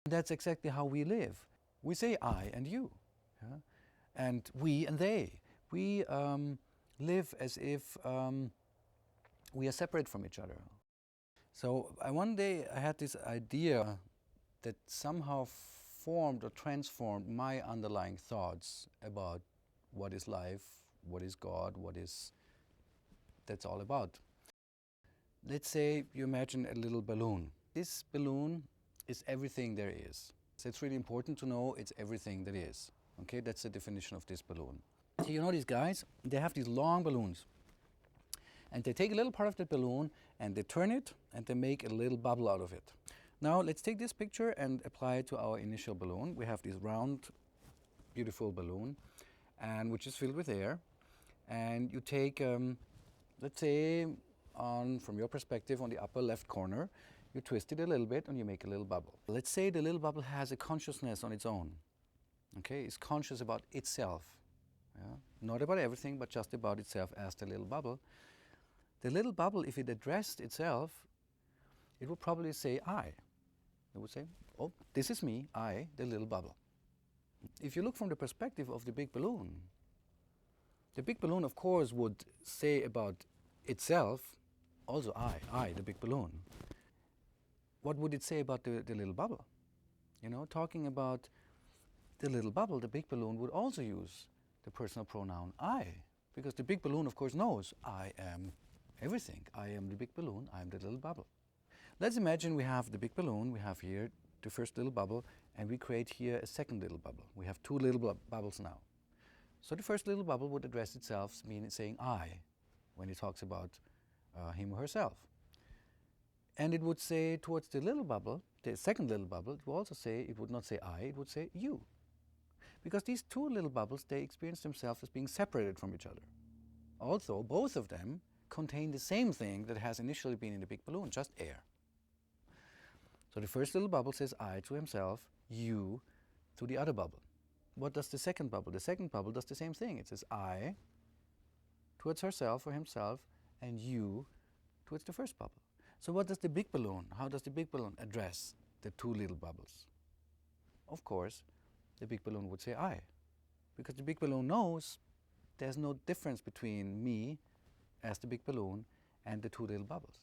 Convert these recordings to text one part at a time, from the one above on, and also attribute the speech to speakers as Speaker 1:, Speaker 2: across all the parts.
Speaker 1: That's exactly how we live. We say I and you, yeah? And we and they. We live as if we are separate from each other. So one day I had this idea that somehow formed or transformed my underlying thoughts about what is life, what is God, that's all about. Let's say you imagine a little balloon. This balloon is everything there is. So it's really important to know it's everything there is. Okay, that's the definition of this balloon. So you know these guys, they have these long balloons. And they take a little part of the balloon and they turn it and they make a little bubble out of it. Now let's take this picture and apply it to our initial balloon. We have this round, beautiful balloon, and which is filled with air. And you take, let's say, from your perspective, on the upper left corner, you twist it a little bit and you make a little bubble. Let's say the little bubble has a consciousness on its own. Okay, it's conscious about itself. Yeah? Not about everything, but just about itself as the little bubble. The little bubble, if it addressed itself, it would probably say I. It would say, oh, this is me, I, the little bubble. If you look from the perspective of the big balloon, of course, would say about itself, also I, the big balloon. What would it say about the little bubble? You know, talking about the little bubble, the big balloon would also use the personal pronoun I, because the big balloon, of course, knows I am everything. I am the big balloon, I am the little bubble. Let's imagine we have the big balloon, we have here the first little bubble, and we create here a second little bubble. We have two little bubbles now. So the first little bubble would address itself, meaning saying I, when it talks about him or herself. And it would say towards the little bubble, the second little bubble, it would also say, it would not say I, it would say you. Because these two little bubbles, they experience themselves as being separated from each other. Also, both of them contain the same thing that has initially been in the big balloon, just air. So the first little bubble says I to himself, you to the other bubble. What does the second bubble? The second bubble does the same thing. It says I towards herself or himself, and you towards the first bubble. So what does the big balloon, how does the big balloon address the two little bubbles? Of course, the big balloon would say I, because the big balloon knows there's no difference between me as the big balloon and the two little bubbles.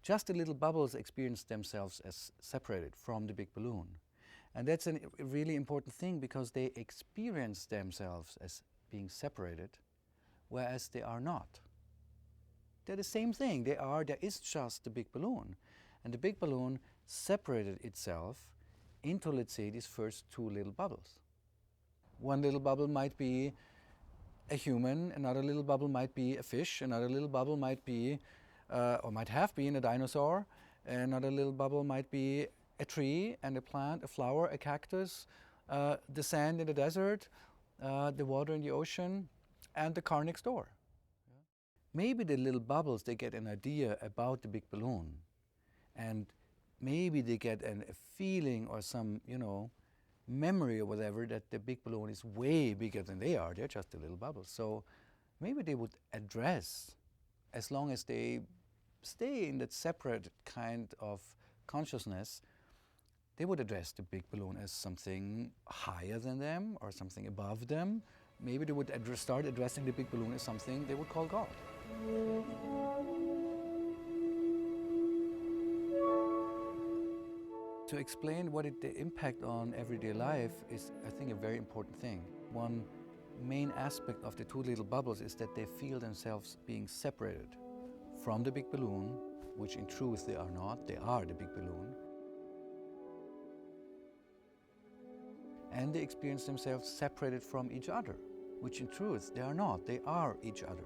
Speaker 1: Just the little bubbles experience themselves as separated from the big balloon. And that's a really important thing, because they experience themselves as being separated, whereas they are not. They're the same thing. There is just the big balloon. And the big balloon separated itself into, let's say, these first two little bubbles. One little bubble might be a human, another little bubble might be a fish, another little bubble might be, or might have been a dinosaur, another little bubble might be a tree and a plant, a flower, a cactus, the sand in the desert, the water in the ocean, and the car next door. Maybe the little bubbles, they get an idea about the big balloon, and maybe they get a feeling or some, memory or whatever that the big balloon is way bigger than they are. They're just a little bubble. So maybe they would address, as long as they stay in that separate kind of consciousness, they would address the big balloon as something higher than them or something above them. Maybe they would start addressing the big balloon as something they would call God. To explain what the impact on everyday life is, I think, a very important thing. One main aspect of the two little bubbles is that they feel themselves being separated from the big balloon, which in truth they are not. They are the big balloon. And they experience themselves separated from each other, which in truth they are not. They are each other.